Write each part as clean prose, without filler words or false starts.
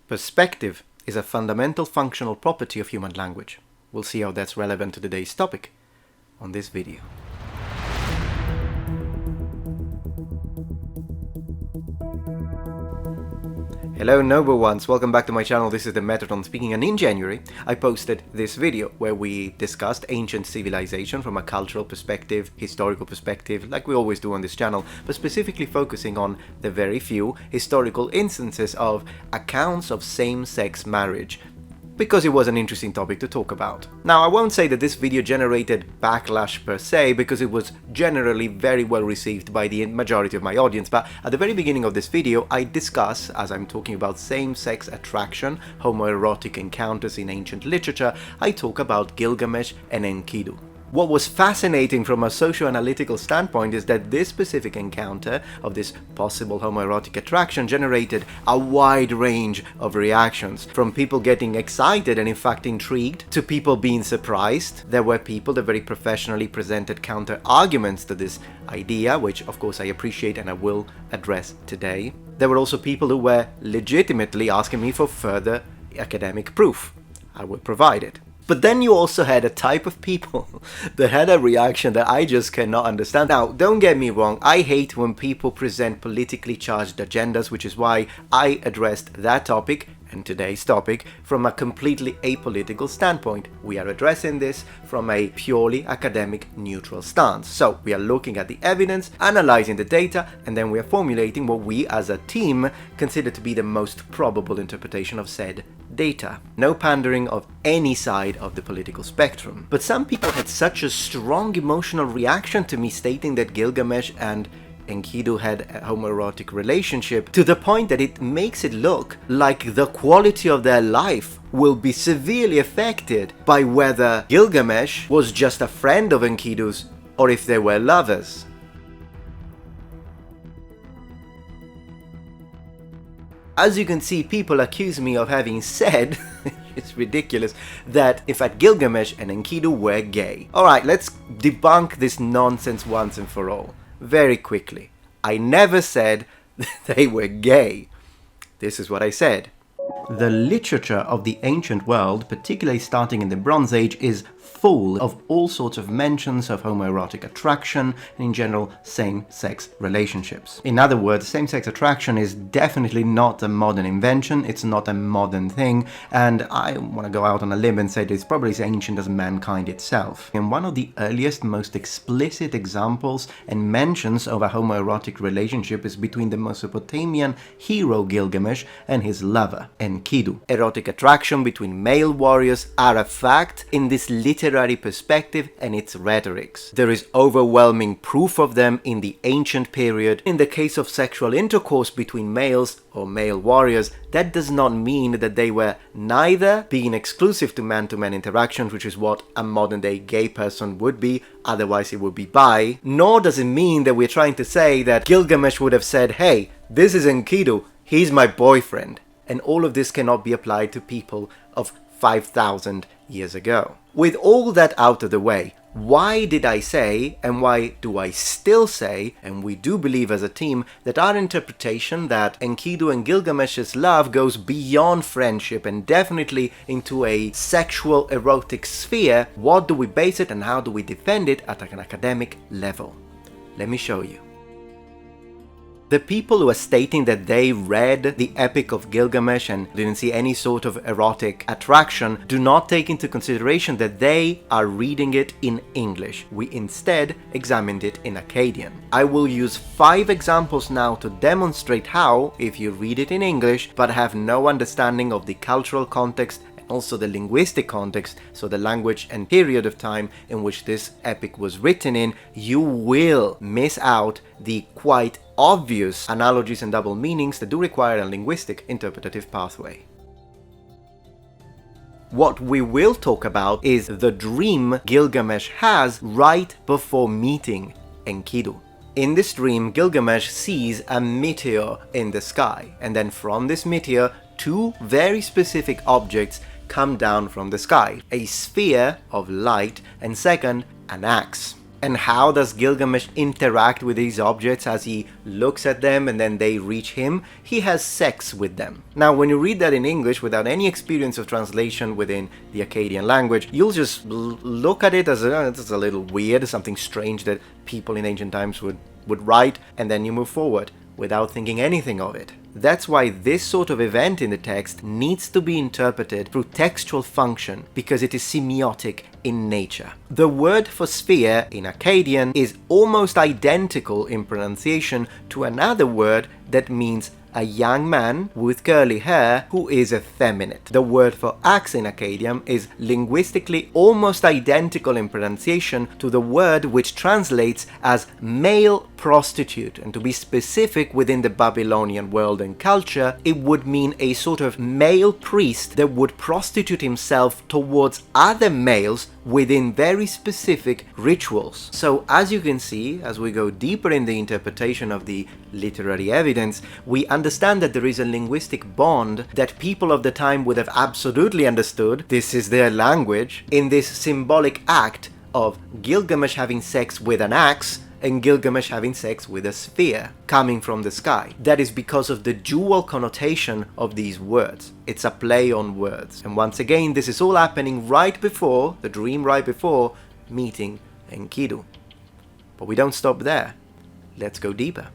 Perspective is a fundamental functional property of human language. We'll see how that's relevant to today's topic on this video. Hello noble ones, welcome back to my channel. This is the Metatron speaking, and in January I posted this video where we discussed ancient civilization from a cultural perspective, historical perspective, like we always do on this channel, but specifically focusing on the very few historical instances of accounts of same-sex marriage, because it was an interesting topic to talk about. Now, I won't say that this video generated backlash per se, because it was generally very well received by the majority of my audience, but at the very beginning of this video I discuss, as I'm talking about same-sex attraction, homoerotic encounters in ancient literature, I talk about Gilgamesh and Enkidu. What was fascinating from a socio-analytical standpoint is that this specific encounter of this possible homoerotic attraction generated a wide range of reactions, from people getting excited and in fact intrigued, to people being surprised. There were people that very professionally presented counter-arguments to this idea, which of course I appreciate and I will address today. There were also people who were legitimately asking me for further academic proof. I will provide it. But then you also had a type of people that had a reaction that I just cannot understand. Now, don't get me wrong, I hate when people present politically charged agendas, which is why I addressed that topic and today's topic from a completely apolitical standpoint. We are addressing this from a purely academic, neutral stance. So we are looking at the evidence, analyzing the data, and then we are formulating what we as a team consider to be the most probable interpretation of said data. No pandering of any side of the political spectrum. But some people had such a strong emotional reaction to me stating that Gilgamesh and Enkidu had a homoerotic relationship, to the point that it makes it look like the quality of their life will be severely affected by whether Gilgamesh was just a friend of Enkidu's or if they were lovers. As you can see, people accuse me of having said, it's ridiculous, that in fact Gilgamesh and Enkidu were gay. Alright, let's debunk this nonsense once and for all. Very quickly. I never said they were gay. This is what I said. The literature of the ancient world, particularly starting in the Bronze Age, is full of all sorts of mentions of homoerotic attraction and in general same-sex relationships. In other words, same-sex attraction is definitely not a modern invention, it's not a modern thing, and I want to go out on a limb and say that it's probably as ancient as mankind itself. And one of the earliest, most explicit examples and mentions of a homoerotic relationship is between the Mesopotamian hero Gilgamesh and his lover, Enkidu. Erotic attraction between male warriors are a fact in this literary perspective and its rhetorics. There is overwhelming proof of them in the ancient period. In the case of sexual intercourse between males or male warriors, that does not mean that they were neither being exclusive to man-to-man interactions, which is what a modern-day gay person would be, otherwise it would be bi, nor does it mean that we're trying to say that Gilgamesh would have said, hey, this is Enkidu, he's my boyfriend. And all of this cannot be applied to people of 5,000 years ago. With all that out of the way, why did I say, and why do I still say, and we do believe as a team, that our interpretation that Enkidu and Gilgamesh's love goes beyond friendship and definitely into a sexual erotic sphere? What do we base it and how do we defend it at an academic level? Let me show you. The people who are stating that they read the Epic of Gilgamesh and didn't see any sort of erotic attraction do not take into consideration that they are reading it in English. We instead examined it in Akkadian. I will use 5 examples now to demonstrate how, if you read it in English but have no understanding of the cultural context, also the linguistic context, so the language and period of time in which this epic was written in, you will miss out the quite obvious analogies and double meanings that do require a linguistic interpretative pathway. What we will talk about is the dream Gilgamesh has right before meeting Enkidu. In this dream, Gilgamesh sees a meteor in the sky, and then from this meteor, 2 very specific objects come down from the sky. A sphere of light, and second, an axe. And how does Gilgamesh interact with these objects as he looks at them and then they reach him? He has sex with them. Now, when you read that in English without any experience of translation within the Akkadian language, you'll just look at it as it's a little weird, something strange that people in ancient times would write, and then you move forward without thinking anything of it. That's why this sort of event in the text needs to be interpreted through textual function, because it is semiotic in nature. The word for sphere in Akkadian is almost identical in pronunciation to another word that means a young man with curly hair who is effeminate. The word for axe in Akkadian is linguistically almost identical in pronunciation to the word which translates as male prostitute, and to be specific, within the Babylonian world and culture, it would mean a sort of male priest that would prostitute himself towards other males within very specific rituals. So as you can see, as we go deeper in the interpretation of the literary evidence, we understand that there is a linguistic bond that people of the time would have absolutely understood, this is their language, in this symbolic act of Gilgamesh having sex with an axe and Gilgamesh having sex with a sphere coming from the sky. That is because of the dual connotation of these words. It's a play on words. And once again, this is all happening right before, the dream right before, meeting Enkidu. But we don't stop there. Let's go deeper.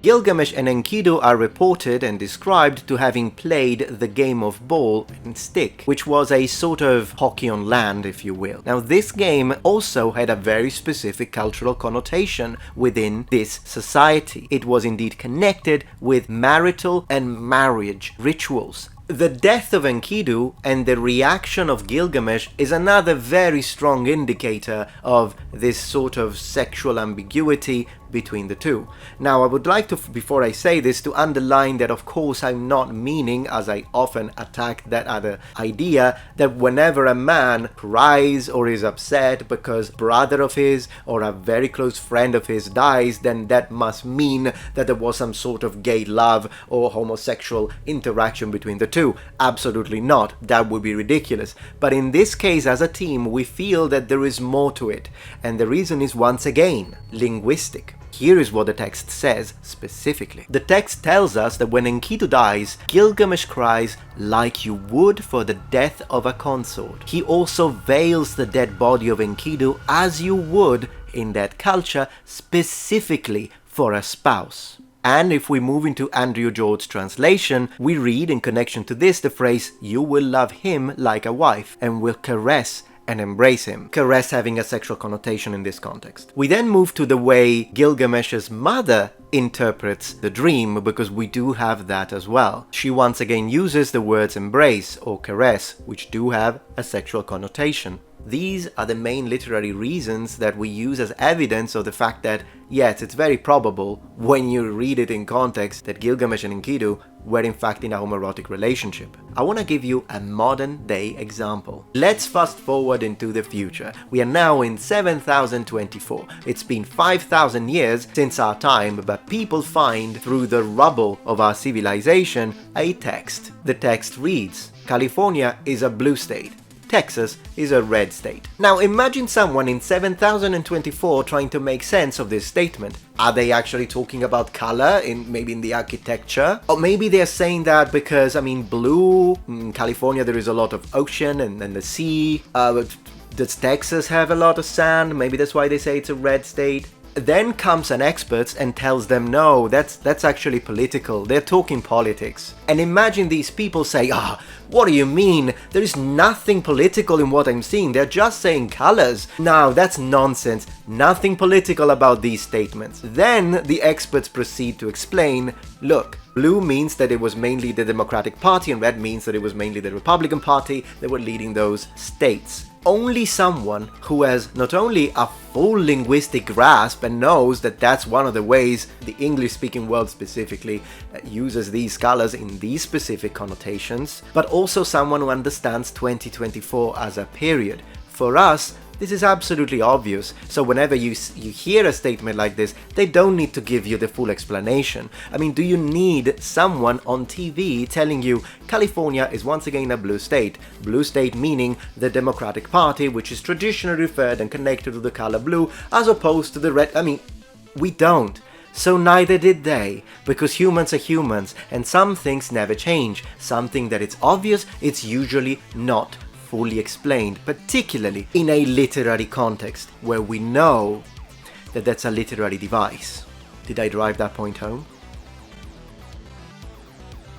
Gilgamesh and Enkidu are reported and described to having played the game of ball and stick, which was a sort of hockey on land, if you will. Now, this game also had a very specific cultural connotation within this society. It was indeed connected with marital and marriage rituals. The death of Enkidu and the reaction of Gilgamesh is another very strong indicator of this sort of sexual ambiguity between the two. Now, I would like to, before I say this, to underline that of course I'm not meaning, as I often attack that other idea, that whenever a man cries or is upset because a brother of his or a very close friend of his dies, then that must mean that there was some sort of gay love or homosexual interaction between the two. Absolutely not. That would be ridiculous. But in this case, as a team, we feel that there is more to it. And the reason is, once again, linguistic. Here is what the text says specifically. The text tells us that when Enkidu dies, Gilgamesh cries like you would for the death of a consort. He also veils the dead body of Enkidu as you would, in that culture, specifically for a spouse. And if we move into Andrew George's translation, we read in connection to this the phrase, you will love him like a wife and will caress and embrace him. Caress having a sexual connotation in this context. We then move to the way Gilgamesh's mother interprets the dream, because we do have that as well. She once again uses the words embrace or caress, which do have a sexual connotation. These are the main literary reasons that we use as evidence of the fact that, yes, it's very probable, when you read it in context, that Gilgamesh and Enkidu were in fact in a homoerotic relationship. I want to give you a modern day example. Let's fast forward into the future. We are now in 7024. It's been 5,000 years since our time, but people find through the rubble of our civilization a text. The text reads, California is a blue state. Texas is a red state. Now imagine someone in 7024 trying to make sense of this statement. Are they actually talking about color, maybe in the architecture? Or maybe they're saying that because, blue, in California there is a lot of ocean and the sea. Does Texas have a lot of sand? Maybe that's why they say it's a red state. Then comes an expert and tells them, no, that's actually political. They're talking politics. And imagine these people say, what do you mean? There is nothing political in what I'm seeing. They're just saying colors. Now, that's nonsense. Nothing political about these statements. Then the experts proceed to explain, look, blue means that it was mainly the Democratic Party and red means that it was mainly the Republican Party that were leading those states. Only someone who has not only a full linguistic grasp and knows that that's one of the ways the English-speaking world specifically uses these colors in these specific connotations, but also someone who understands 2024 as a period. For us, This is absolutely obvious, so whenever you hear a statement like this, they don't need to give you the full explanation. I mean, do you need someone on TV telling you California is once again a blue state? Blue state meaning the Democratic Party, which is traditionally referred and connected to the color blue, as opposed to the red. I mean, we don't. So neither did they, because humans are humans, and some things never change. Something that it's obvious, it's usually not fully explained, particularly in a literary context, where we know that that's a literary device. Did I drive that point home?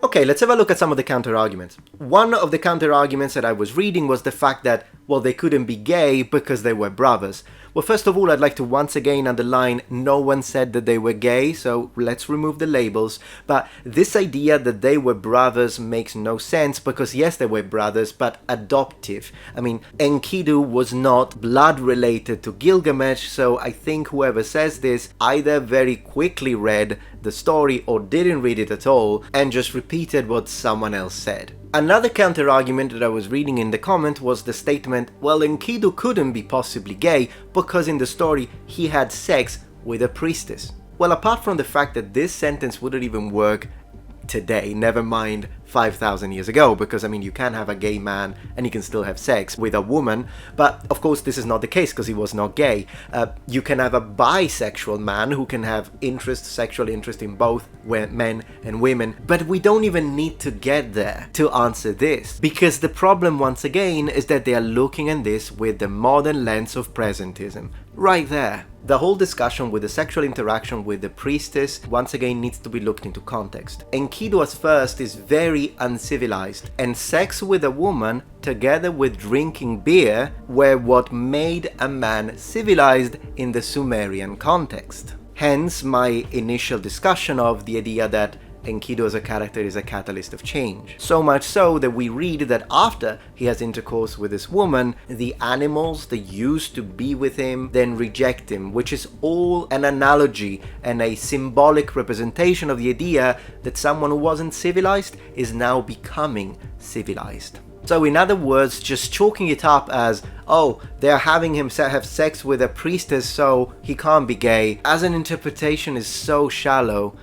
Okay, let's have a look at some of the counter-arguments. One of the counter-arguments that I was reading was the fact that, well, they couldn't be gay because they were brothers. Well, first of all, I'd like to once again underline, no one said that they were gay, so let's remove the labels. But this idea that they were brothers makes no sense, because yes, they were brothers, but adoptive. I mean, Enkidu was not blood related to Gilgamesh, so I think whoever says this either very quickly read the story or didn't read it at all and just repeated what someone else said. Another counter-argument that I was reading in the comment was the statement, well, Enkidu couldn't be possibly gay because in the story he had sex with a priestess. Well, apart from the fact that this sentence wouldn't even work today, never mind 5,000 years ago, because I mean, you can have a gay man and he can still have sex with a woman, but of course this is not the case because he was not gay. You can have a bisexual man who can have sexual interest in both men and women, but we don't even need to get there to answer this, because the problem once again is that they are looking at this with the modern lens of presentism. Right there. The whole discussion with the sexual interaction with the priestess once again needs to be looked into context. Enkidu at first is very uncivilized, and sex with a woman together with drinking beer were what made a man civilized in the Sumerian context. Hence my initial discussion of the idea that Enkidu as a character is a catalyst of change. So much so that we read that after he has intercourse with this woman, the animals that used to be with him then reject him, which is all an analogy and a symbolic representation of the idea that someone who wasn't civilized is now becoming civilized. So in other words, just chalking it up as, oh, they're having him have sex with a priestess so he can't be gay, as an interpretation is so shallow,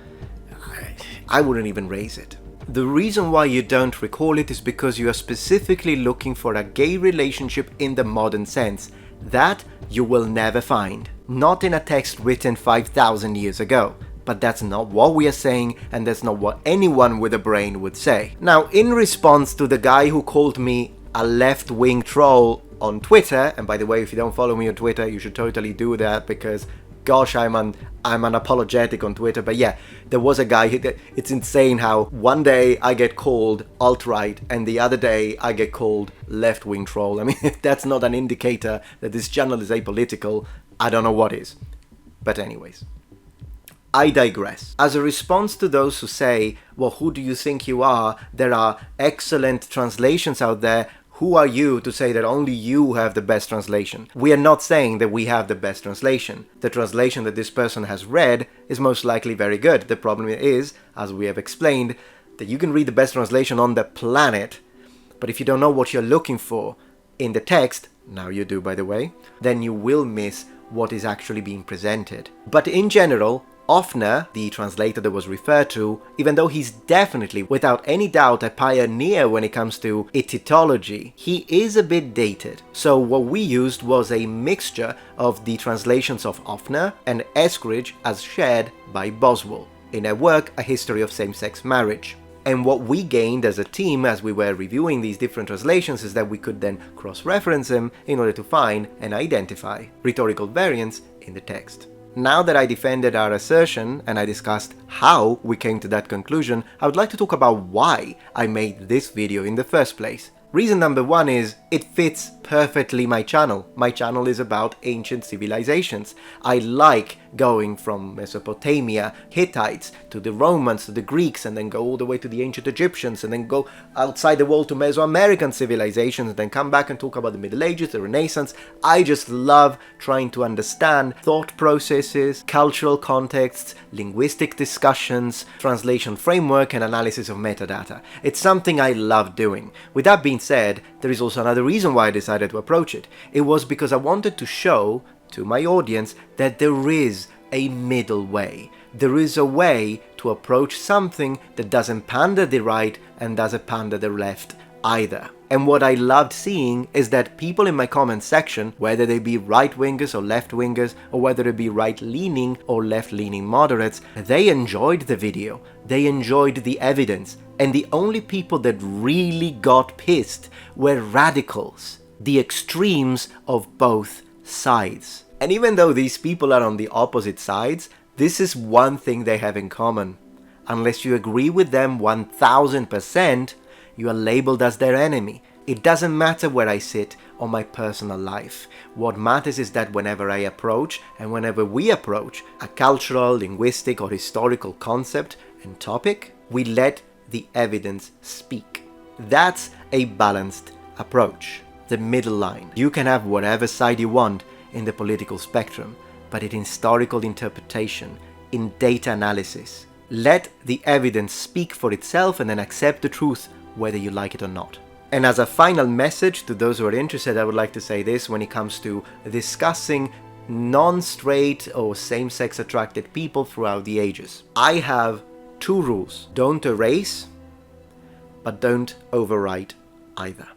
I wouldn't even raise it. The reason why you don't recall it is because you are specifically looking for a gay relationship in the modern sense. That you will never find. Not in a text written 5,000 years ago. But that's not what we are saying, and that's not what anyone with a brain would say. Now, in response to the guy who called me a left-wing troll on Twitter, and by the way, if you don't follow me on Twitter, you should totally do that, because gosh, I'm unapologetic on Twitter. But yeah, there was a guy, it's insane how one day I get called alt-right and the other day I get called left-wing troll. I mean, if that's not an indicator that this channel is apolitical, I don't know what is. But anyways, I digress. As a response to those who say, well, who do you think you are? There are excellent translations out there. Who are you to say that only you have the best translation? We are not saying that we have the best translation. The translation that this person has read is most likely very good. The problem is, as we have explained, that you can read the best translation on the planet, but if you don't know what you're looking for in the text, now you do by the way, then you will miss what is actually being presented. But in general, Offner, the translator that was referred to, even though he's definitely, without any doubt, a pioneer when it comes to etymology, he is a bit dated. So what we used was a mixture of the translations of Offner and Eskridge as shared by Boswell, in their work A History of Same-Sex Marriage. And what we gained as a team as we were reviewing these different translations is that we could then cross-reference them in order to find and identify rhetorical variants in the text. Now that I defended our assertion and I discussed how we came to that conclusion, I would like to talk about why I made this video in the first place. Reason number one is, it fits perfectly my channel. My channel is about ancient civilizations. I like going from Mesopotamia, Hittites, to the Romans, to the Greeks, and then go all the way to the ancient Egyptians, and then go outside the world to Mesoamerican civilizations, and then come back and talk about the Middle Ages, the Renaissance. I just love trying to understand thought processes, cultural contexts, linguistic discussions, translation framework, and analysis of metadata. It's something I love doing. With that being said, there is also another reason why I decided to approach it. It was because I wanted to show to my audience that there is a middle way. There is a way to approach something that doesn't pander the right and doesn't pander the left either. And what I loved seeing is that people in my comment section, whether they be right-wingers or left-wingers, or whether they be right-leaning or left-leaning moderates, they enjoyed the video, they enjoyed the evidence, and the only people that really got pissed were radicals, the extremes of both sides. And even though these people are on the opposite sides, this is one thing they have in common. Unless you agree with them 1000%, you are labeled as their enemy. It doesn't matter where I sit on my personal life. What matters is that whenever I approach, and whenever we approach, a cultural, linguistic or historical concept and topic, we let the evidence speak. That's a balanced approach. The middle line. You can have whatever side you want in the political spectrum, but in historical interpretation, in data analysis, let the evidence speak for itself and then accept the truth whether you like it or not. And as a final message to those who are interested, I would like to say this when it comes to discussing non-straight or same-sex attracted people throughout the ages. I have two rules. Don't erase, but don't overwrite either.